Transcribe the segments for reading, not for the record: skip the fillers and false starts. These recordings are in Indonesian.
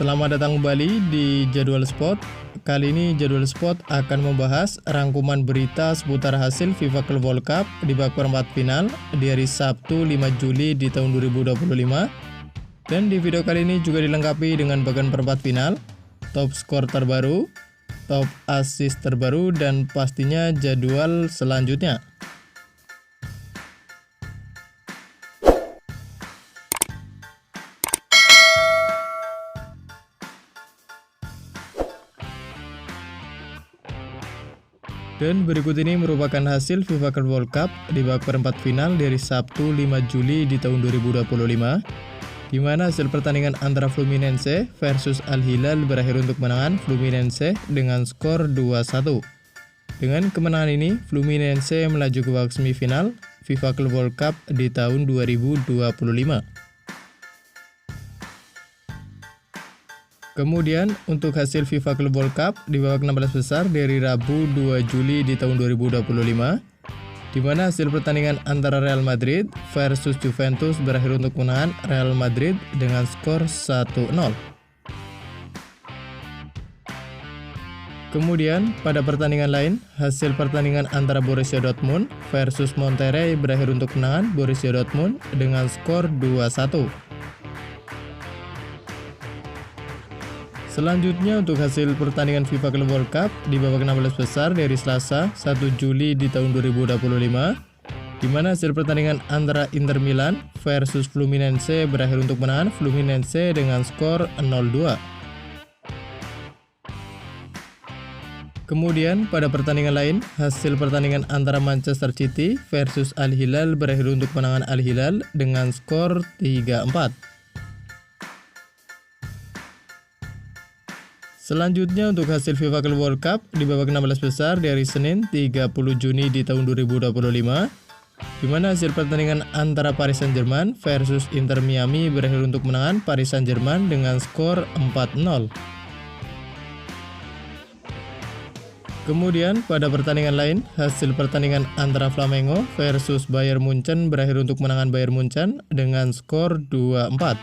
Selamat datang kembali di Jadwal Sport. Kali ini Jadwal Sport akan membahas rangkuman berita seputar hasil FIFA Club World Cup di babak perempat final di hari Sabtu 5 Juli di tahun 2025. Dan di video kali ini juga dilengkapi dengan bagian perempat final, top skor terbaru, top assist terbaru, dan pastinya jadwal selanjutnya. Dan berikut ini merupakan hasil FIFA Club World Cup di babak perempat final dari Sabtu 5 Juli di tahun 2025, di mana hasil pertandingan antara Fluminense versus Al Hilal berakhir untuk kemenangan Fluminense dengan skor 2-1. Dengan kemenangan ini, Fluminense melaju ke babak semifinal FIFA Club World Cup di tahun 2025. Kemudian untuk hasil FIFA Club World Cup di babak 16 besar dari Rabu 2 Juli di tahun 2025, di mana hasil pertandingan antara Real Madrid versus Juventus berakhir untuk kemenangan Real Madrid dengan skor 1-0. Kemudian pada pertandingan lain, hasil pertandingan antara Borussia Dortmund versus Monterrey berakhir untuk kemenangan Borussia Dortmund dengan skor 2-1. Selanjutnya untuk hasil pertandingan FIFA Club World Cup di babak 16 besar dari Selasa 1 Juli di tahun 2025, di mana hasil pertandingan antara Inter Milan versus Fluminense berakhir untuk kemenangan Fluminense dengan skor 0-2. Kemudian pada pertandingan lain, hasil pertandingan antara Manchester City versus Al Hilal berakhir untuk kemenangan Al Hilal dengan skor 3-4. Selanjutnya untuk hasil FIFA Club World Cup di babak 16 besar di hari Senin 30 Juni di tahun 2025, di mana hasil pertandingan antara Paris Saint-Germain versus Inter Miami berakhir untuk kemenangan Paris Saint-Germain dengan skor 4-0. Kemudian pada pertandingan lain, hasil pertandingan antara Flamengo versus Bayern Munchen berakhir untuk kemenangan Bayern Munchen dengan skor 2-4.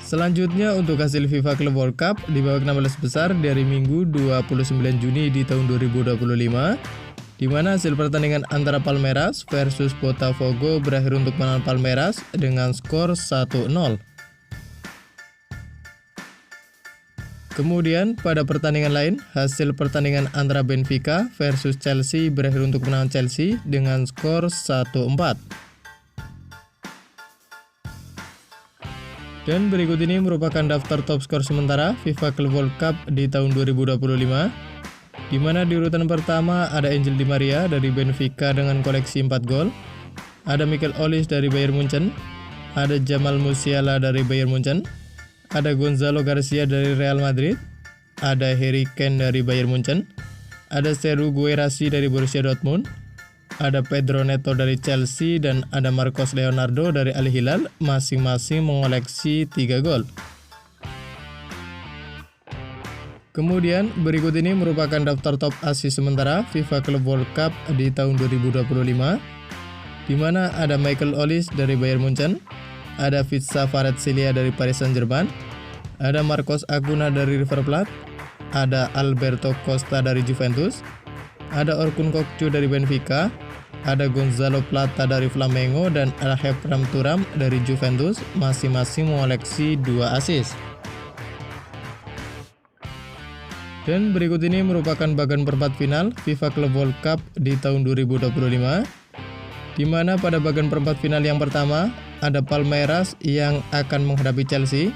Selanjutnya untuk hasil FIFA Club World Cup di babak 16 besar dari Minggu 29 Juni di tahun 2025, di mana hasil pertandingan antara Palmeiras versus Botafogo berakhir untuk kemenangan Palmeiras dengan skor 1-0. Kemudian pada pertandingan lain, hasil pertandingan antara Benfica versus Chelsea berakhir untuk kemenangan Chelsea dengan skor 1-4. Dan berikut ini merupakan daftar top skor sementara FIFA Club World Cup di tahun 2025, di mana di urutan pertama ada Angel Di Maria dari Benfica dengan koleksi 4 gol, ada Michael Olise dari Bayern Munchen, ada Jamal Musiala dari Bayern Munchen, ada Gonzalo Garcia dari Real Madrid, ada Harry Kane dari Bayern Munchen, ada Serhou Guirassy dari Borussia Dortmund, ada Pedro Neto dari Chelsea, dan ada Marcos Leonardo dari Al Hilal, masing-masing mengoleksi 3 gol. Kemudian berikut ini merupakan daftar top assist sementara FIFA Club World Cup di tahun 2025, di mana ada Michael Olise dari Bayern Munchen, ada Vitsa Kvaratskhelia dari Paris Saint-Germain, ada Marcos Acuna dari River Plate, ada Alberto Costa dari Juventus, ada Orkun Kökçü dari Benfica, ada Gonzalo Plata dari Flamengo, dan ada Khéphren Thuram dari Juventus, masing-masing mengoleksi 2 assist. Dan berikut ini merupakan bagian perempat final FIFA Club World Cup di tahun 2025, di mana pada bagian perempat final yang pertama ada Palmeiras yang akan menghadapi Chelsea,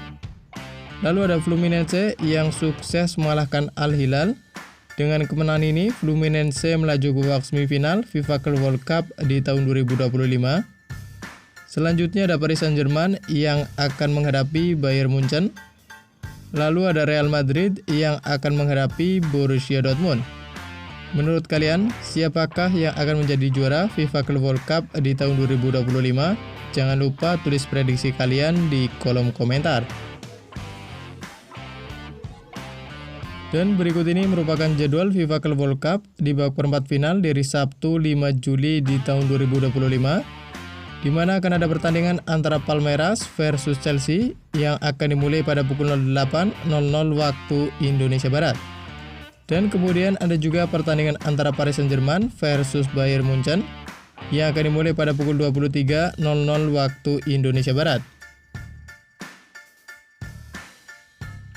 lalu ada Fluminense yang sukses mengalahkan Al Hilal. Dengan kemenangan ini, Fluminense melaju ke babak semifinal FIFA Club World Cup di tahun 2025. Selanjutnya ada Paris Saint-Germain yang akan menghadapi Bayern Munchen. Lalu ada Real Madrid yang akan menghadapi Borussia Dortmund. Menurut kalian, siapakah yang akan menjadi juara FIFA Club World Cup di tahun 2025? Jangan lupa tulis prediksi kalian di kolom komentar. Dan berikut ini merupakan jadwal FIFA Club World Cup di babak perempat final dari Sabtu 5 Juli di tahun 2025, di mana akan ada pertandingan antara Palmeiras versus Chelsea yang akan dimulai pada pukul 08.00 waktu Indonesia Barat. Dan kemudian ada juga pertandingan antara Paris Saint-Germain versus Bayern Munchen yang akan dimulai pada pukul 23.00 waktu Indonesia Barat.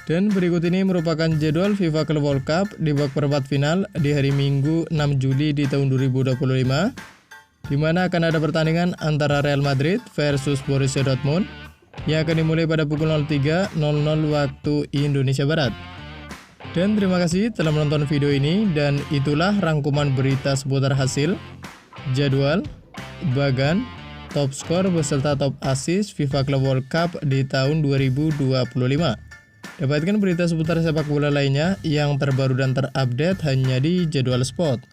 Dan berikut ini merupakan jadwal FIFA Club World Cup di babak perempat final di hari Minggu 6 Juli di tahun 2025, di mana akan ada pertandingan antara Real Madrid versus Borussia Dortmund yang akan dimulai pada pukul 03.00 waktu Indonesia Barat. Dan terima kasih telah menonton video ini, dan itulah rangkuman berita seputar hasil, jadwal, bagan, top skor beserta top assist FIFA Club World Cup di tahun 2025. Dapatkan berita seputar sepak bola lainnya yang terbaru dan terupdate hanya di Jadwal Sport.